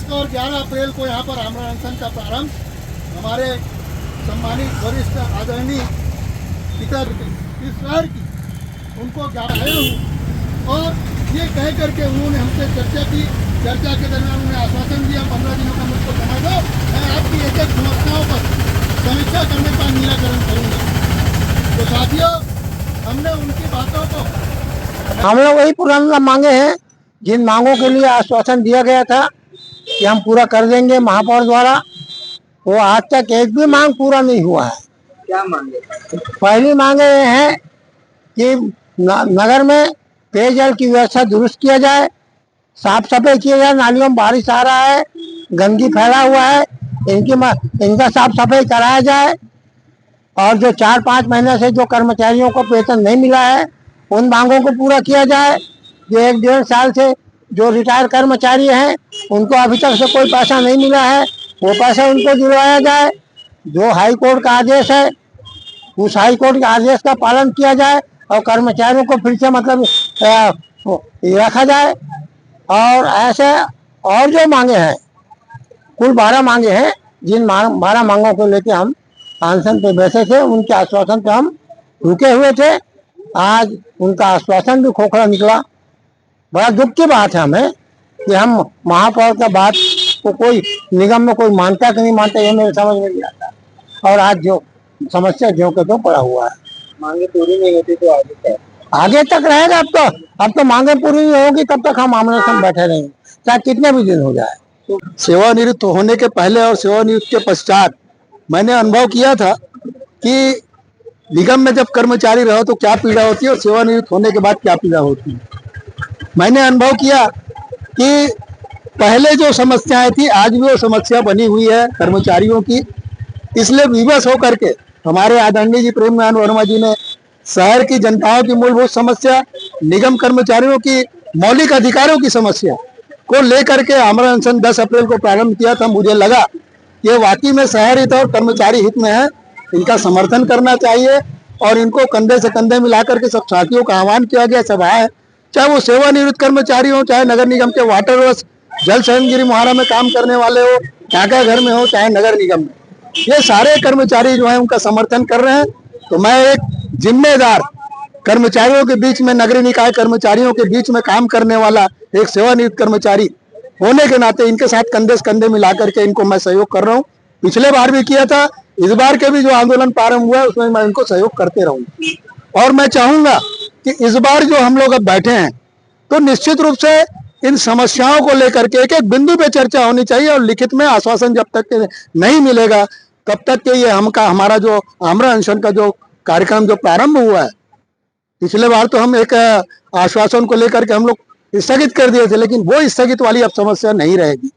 10 और 11 अप्रैल को यहाँ पर आमरण अनशन का प्रारंभ हमारे सम्मानित वरिष्ठ आदरणीय स्पीकर शहर की उनको ज्ञापन आया हूँ और ये कह करके उन्होंने हमसे चर्चा की। चर्चा के दरमियान उन्होंने आश्वासन दिया 15 दिनों का मुझको समय दो, मैं आपकी एक एक समस्याओं पर समीक्षा करने का निराकरण करूँगा। तो साथियों, हमने उनकी बातों को हम लोग वही पुराना मांगे हैं जिन मांगों के लिए आश्वासन दिया गया था कि हम पूरा कर देंगे महापौर द्वारा, वो आज तक एक भी मांग पूरा नहीं हुआ है। क्या मांगे? पहली मांगे ये है कि नगर में पेयजल की व्यवस्था दुरुस्त किया जाए, साफ सफाई किया जाए। नालियों में बारिश आ रहा है, गंदगी फैला हुआ है, इनका साफ सफाई कराया जाए। और जो 4-5 महीने से जो कर्मचारियों को वेतन नहीं मिला है उन मांगों को पूरा किया जाए। जो 1-1.5 साल से जो रिटायर कर्मचारी हैं उनको अभी तक से कोई पैसा नहीं मिला है, वो पैसा उनको दिलवाया जाए। जो हाई कोर्ट का आदेश है उस हाई कोर्ट के आदेश का पालन किया जाए और कर्मचारियों को फिर से मतलब रखा जाए। और ऐसे और जो मांगे हैं, कुल 12 मांगे हैं, जिन 12 मांगों को लेकर हम अनशन पे बैठे थे, उनके आश्वासन पे हम रुके हुए थे। आज उनका आश्वासन भी खोखला निकला। बड़ा दुख की बात है हमें कि हम महापौर का बात को कोई निगम में कोई मानता कि नहीं मानता, ये मेरे समझ में नहीं आता। और आज जो समस्या जो के तो पड़ा हुआ है, मांगे पूरी नहीं होती तो आगे तक रहेगा। अब तो मांगे पूरी नहीं होगी तब तक हम आमने सामने बैठे रहेंगे, चाहे कितने भी दिन हो जाए। तो सेवानिवृत्त होने के पहले और सेवानिवृत्त के पश्चात मैंने अनुभव किया था कि निगम में जब कर्मचारी रहो तो क्या पीड़ा होती है और सेवानिवृत्त होने के बाद क्या पीड़ा होती है। मैंने अनुभव किया कि पहले जो समस्याएं थी आज भी वो समस्या बनी हुई है कर्मचारियों की। इसलिए विवश होकर के हमारे आदरणीय जी प्रेम नारायण वर्मा जी ने शहर की जनताओं की मूलभूत समस्या, निगम कर्मचारियों की मौलिक अधिकारों की समस्या को लेकर के आमरण अनशन 10 अप्रैल को प्रारंभ किया था। मुझे लगा ये वाकई में शहर हित और कर्मचारी हित में है, इनका समर्थन करना चाहिए और इनको कंधे से कंधे मिलाकर के सब साथियों का आह्वान किया गया। सभा है, चाहे वो सेवानिवृत्त कर्मचारी हो, चाहे नगर निगम के वाटर वर्क्स, जल शरणगिरी मुहारा में काम करने वाले हो, टाका घर में हो, चाहे नगर निगम में, ये सारे कर्मचारी जो है उनका समर्थन कर रहे हैं। तो मैं एक जिम्मेदार कर्मचारियों के बीच में, नगरीय निकाय कर्मचारियों के बीच में काम करने वाला एक सेवानिवृत्त कर्मचारी होने के नाते इनके साथ कंधे से कंधे मिला करके इनको मैं सहयोग कर रहा हूँ। पिछले बार भी किया था, इस बार के भी जो आंदोलन प्रारंभ हुआ है उसमें मैं इनको सहयोग करते रहूंगा। और मैं चाहूंगा कि इस बार जो हम लोग अब बैठे हैं तो निश्चित रूप से इन समस्याओं को लेकर के एक एक बिंदु पे चर्चा होनी चाहिए और लिखित में आश्वासन जब तक नहीं मिलेगा तब तक के ये हमारा जो आमरण अनशन का जो कार्यक्रम जो प्रारंभ हुआ है, पिछले बार तो हम एक आश्वासन को लेकर के हम लोग स्थगित कर दिए थे, लेकिन वो स्थगित वाली अब समस्या नहीं रहेगी।